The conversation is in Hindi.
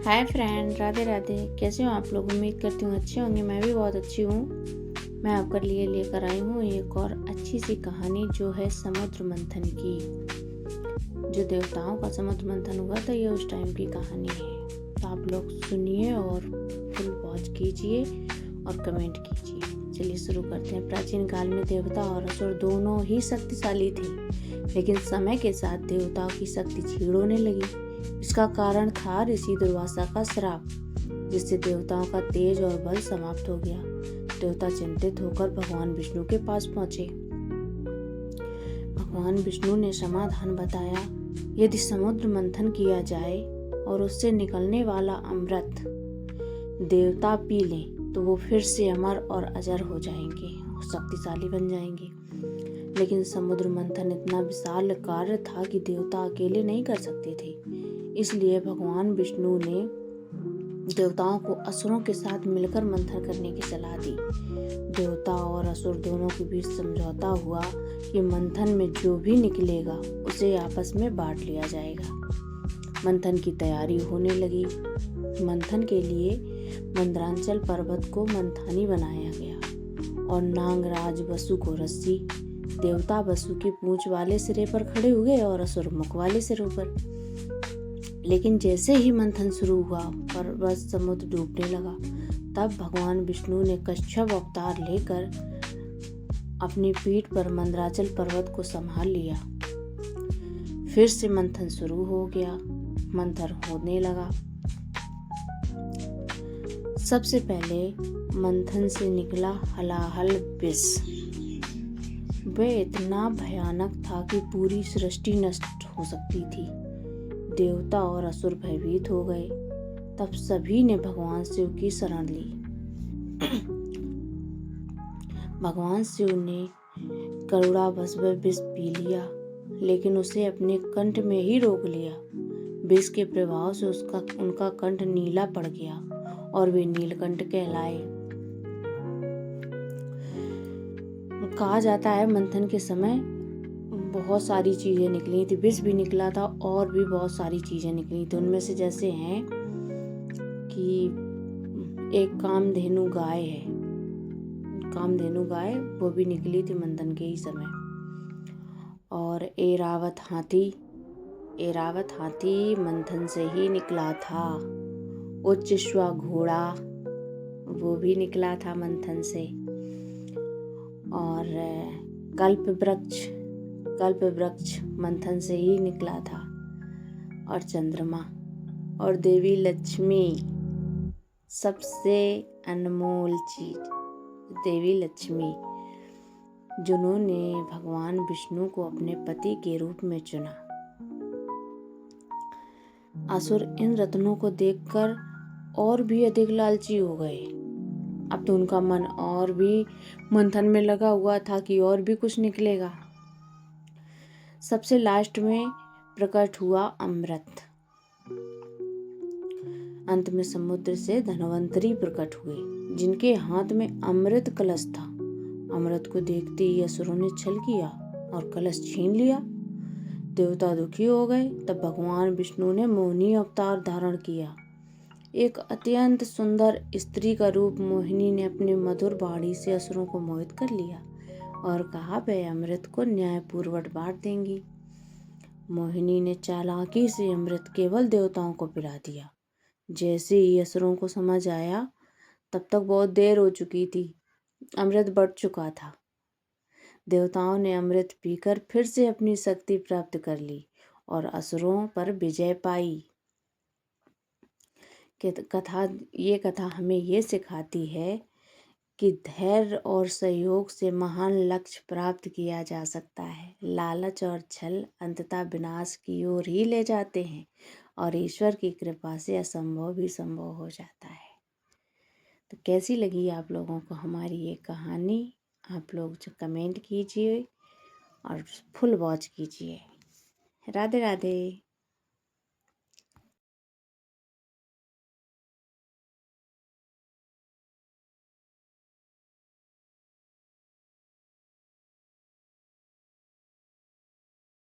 Hi friend, Radhe Radhe. कैसे हो आप लोग? उम्मीद करती हूँ अच्छे होंगे। मैं भी बहुत अच्छी हूँ। मैं आपके लिए लेकर आई हूँ एक और अच्छी सी कहानी जो है समुद्र मंथन की। जो देवताओं का समुद्र मंथन हुआ था, ये उस टाइम की कहानी है। तो आप लोग सुनिए और फुल वॉच कीजिए और कमेंट कीजिए। चलिए शुरू करते हैं। प्राचीन काल में देवता और असुर दोनों ही शक्तिशाली थे, लेकिन समय के साथ देवताओं की शक्ति क्षीण होने लगी। इसका कारण था ऋषि दुर्वासा का श्राप, जिससे देवताओं का तेज और बल समाप्त हो गया। देवता चिंतित होकर भगवान विष्णु के पास पहुंचे। भगवान विष्णु ने समाधान बताया। यदि समुद्र मंथन किया जाए और उससे निकलने वाला अमृत देवता पी लें तो वो फिर से अमर और अजर हो जाएंगे, शक्तिशाली बन जाएंगे। लेकिन समुद्र मंथन इतना विशाल कार्य था कि देवता अकेले नहीं कर सकते थे। इसलिए भगवान विष्णु ने देवताओं को असुरों के साथ मिलकर मंथन करने की सलाह दी। देवता और असुर दोनों के बीच समझौता हुआ कि मंथन में जो भी निकलेगा उसे आपस में बांट लिया जाएगा। मंथन की तैयारी होने लगी। मंथन के लिए मंदरांचल पर्वत को मंथानी बनाया गया और नागराज वसु को रस्सी। देवता वसु की पूंछ वाले सिरे पर खड़े हुए और असुर मुख वाले सिरों पर। लेकिन जैसे ही मंथन शुरू हुआ, पर्वत समुद्र डूबने लगा। तब भगवान विष्णु ने कच्छप अवतार लेकर अपनी पीठ पर मंदराचल पर्वत को संभाल लिया। फिर से मंथन शुरू हो गया। मंथन होने लगा। सबसे पहले मंथन से निकला हलाहल विष। वह इतना भयानक था कि पूरी सृष्टि नष्ट हो सकती थी। देवता और असुर भयभीत हो गए। तब सभी ने भगवान शिव की शरण ली। भगवान शिव ने करुणावश विष पी लिया, लेकिन उसे अपने कंठ में ही रोक लिया। विष के प्रभाव से उनका कंठ नीला पड़ गया और वे नीलकंठ कहलाए। कहा जाता है मंथन के समय बहुत सारी चीजें निकली थी। विष भी निकला था और भी बहुत सारी चीजें निकली थी। उनमें से जैसे हैं कि एक कामधेनु गाय है। कामधेनु गाय वो भी निकली थी मंथन के ही समय। और ऐरावत हाथी मंथन से ही निकला था। उच्चश्वा घोड़ा वो भी निकला था मंथन से। और कल्प वृक्ष मंथन से ही निकला था। और चंद्रमा और देवी लक्ष्मी, सबसे अनमोल चीज देवी लक्ष्मी, जिन्होंने भगवान विष्णु को अपने पति के रूप में चुना। असुर इन रत्नों को देखकर और भी अधिक लालची हो गए। अब तो उनका मन और भी मंथन में लगा हुआ था कि और भी कुछ निकलेगा। सबसे लास्ट में प्रकट हुआ अमृत। अंत में समुद्र से धनवंतरी प्रकट हुए, जिनके हाथ में अमृत कलश था। अमृत को देखते ही असुरों ने छल किया और कलश छीन लिया। देवता दुखी हो गए। तब भगवान विष्णु ने मोहिनी अवतार धारण किया। एक अत्यंत सुंदर स्त्री का रूप मोहिनी ने अपने मधुर वाणी से असुरों को मोहित कर लिया और कहा वह अमृत को न्यायपूर्वक बांट देंगी। मोहिनी ने चालाकी से अमृत केवल देवताओं को पिला दिया। जैसे ही असुरों को समझ आया, तब तक बहुत देर हो चुकी थी। अमृत बढ़ चुका था। देवताओं ने अमृत पीकर फिर से अपनी शक्ति प्राप्त कर ली और असुरों पर विजय पाई। ये कथा हमें ये सिखाती है कि धैर्य और सहयोग से महान लक्ष्य प्राप्त किया जा सकता है। लालच और छल अंततः विनाश की ओर ही ले जाते हैं और ईश्वर की कृपा से असंभव भी संभव हो जाता है। तो कैसी लगी आप लोगों को हमारी ये कहानी? आप लोग जो कमेंट कीजिए और फुल वॉच कीजिए। राधे राधे।